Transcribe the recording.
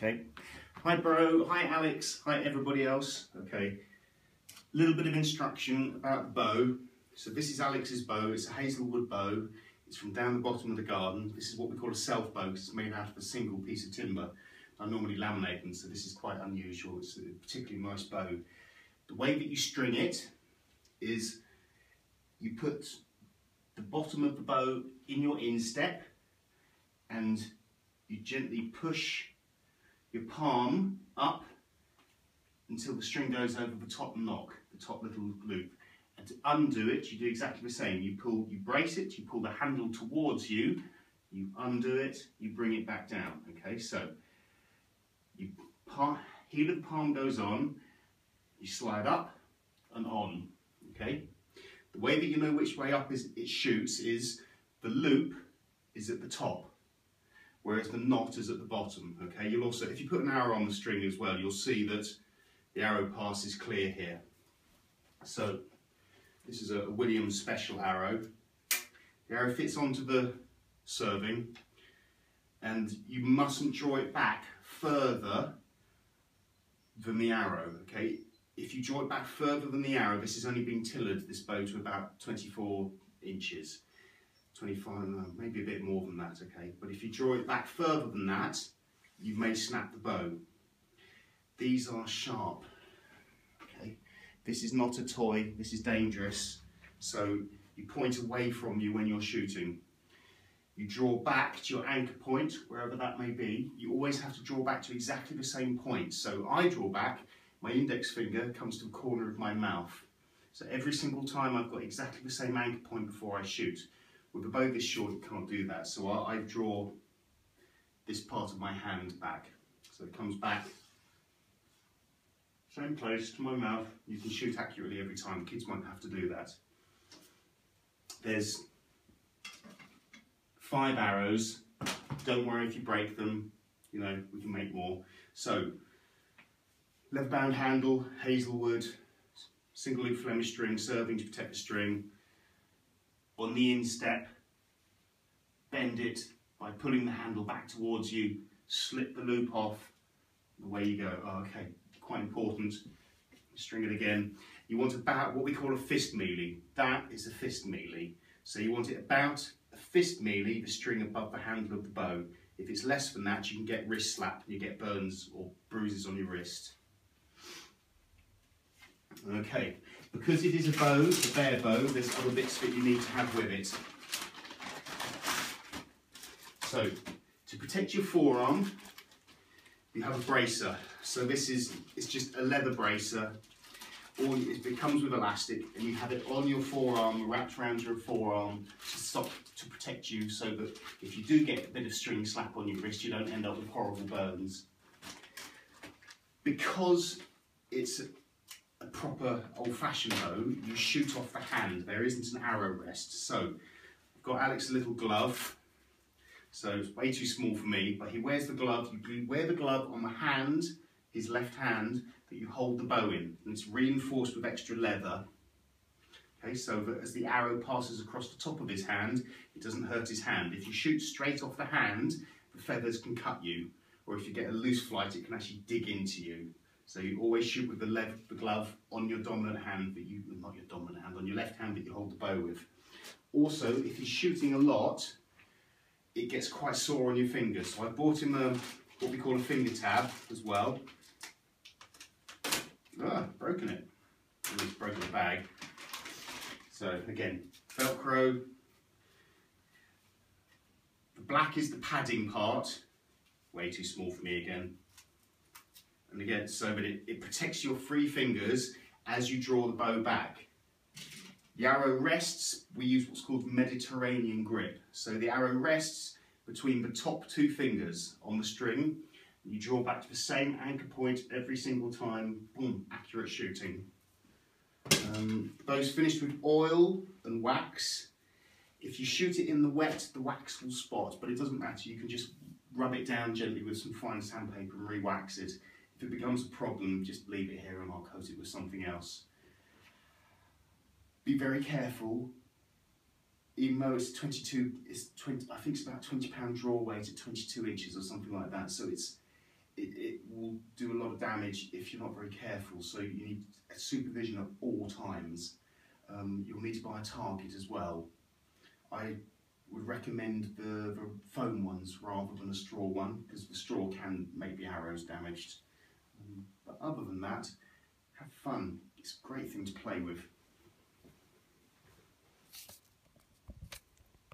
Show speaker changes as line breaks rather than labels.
Okay. Hi bro, hi Alex, hi everybody else. Okay. A little bit of instruction about the bow. So this is Alex's bow. It's a hazelwood bow. It's from down the bottom of the garden. This is what we call a self bow because it's made out of a single piece of timber. I normally laminate them, so this is quite unusual. It's a particularly nice bow. The way that you string it is you put the bottom of the bow in your instep and you gently push your palm up until the string goes over the top knock, the top little loop. And to undo it, you do exactly the same. You brace it, you pull the handle towards you, you undo it, you bring it back down. Okay, so heel of the palm goes on, you slide up and on. Okay, the way that you know which way up it shoots is the loop is at the top, whereas the knot is at the bottom. Okay, you'll also, if you put an arrow on the string as well, you'll see that the arrow pass is clear here. So this is a Williams special arrow. The arrow fits onto the serving and you mustn't draw it back further than the arrow. Okay, if you draw it back further than the arrow, this is only being tillered, this bow, to about 24 inches. 25, maybe a bit more than that, okay? But if you draw it back further than that, you may snap the bow. These are sharp, okay? This is not a toy, this is dangerous. So you point away from you when you're shooting. You draw back to your anchor point, wherever that may be. You always have to draw back to exactly the same point. So I draw back, my index finger comes to the corner of my mouth. So every single time I've got exactly the same anchor point before I shoot. With a bow this short, you can't do that. So I draw this part of my hand back. So it comes back, same place to my mouth. You can shoot accurately every time. Kids won't have to do that. There's 5 arrows. Don't worry if you break them. You know, we can make more. So, leather bound handle, hazelwood, single loop Flemish string, serving to protect the string. On the instep, bend it by pulling the handle back towards you, slip the loop off, away you go. Oh, okay, quite important. String it again. You want about what we call a fist mealy. That is a fist mealy. So you want it about a fist mealy, the string above the handle of the bow. If it's less than that, you can get wrist slap and you get burns or bruises on your wrist. Okay, because it is a bow, a bare bow, there's other bits that you need to have with it. So, to protect your forearm, you have a bracer. So it's just a leather bracer, or it comes with elastic, and you have it on your forearm, wrapped around your forearm to protect you, so that if you do get a bit of string slap on your wrist, you don't end up with horrible burns. Because it's a proper old-fashioned bow, you shoot off the hand. There isn't an arrow rest. So I've got Alex a little glove. So it's way too small for me, but he wears the glove. You wear the glove on the hand, his left hand, that you hold the bow in. And it's reinforced with extra leather. Okay, so that as the arrow passes across the top of his hand, it doesn't hurt his hand. If you shoot straight off the hand, the feathers can cut you. Or if you get a loose flight, it can actually dig into you. So you always shoot with the glove on your dominant hand, not your dominant hand, on your left hand that you hold the bow with. Also, if he's shooting a lot, it gets quite sore on your fingers. So I bought him what we call a finger tab as well. Ah, broken it. At least broken the bag. So again, Velcro. The black is the padding part. Way too small for me again. And again, so that it protects your free fingers as you draw the bow back. The arrow rests, we use what's called Mediterranean grip. So the arrow rests between the top 2 fingers on the string. You draw back to the same anchor point every single time. Boom, accurate shooting. The bow's finished with oil and wax. If you shoot it in the wet, the wax will spot, but it doesn't matter. You can just rub it down gently with some fine sandpaper and re-wax it. If it becomes a problem, just leave it here and I'll coat it with something else. Be very careful, even though it's 22, I think it's about £20 draw weight at 22 inches or something like that. So it will do a lot of damage if you're not very careful, so you need supervision at all times. You'll need to buy a target as well. I would recommend the foam ones rather than a straw one, because the straw can make the arrows damaged. But other than that, have fun. It's a great thing to play with.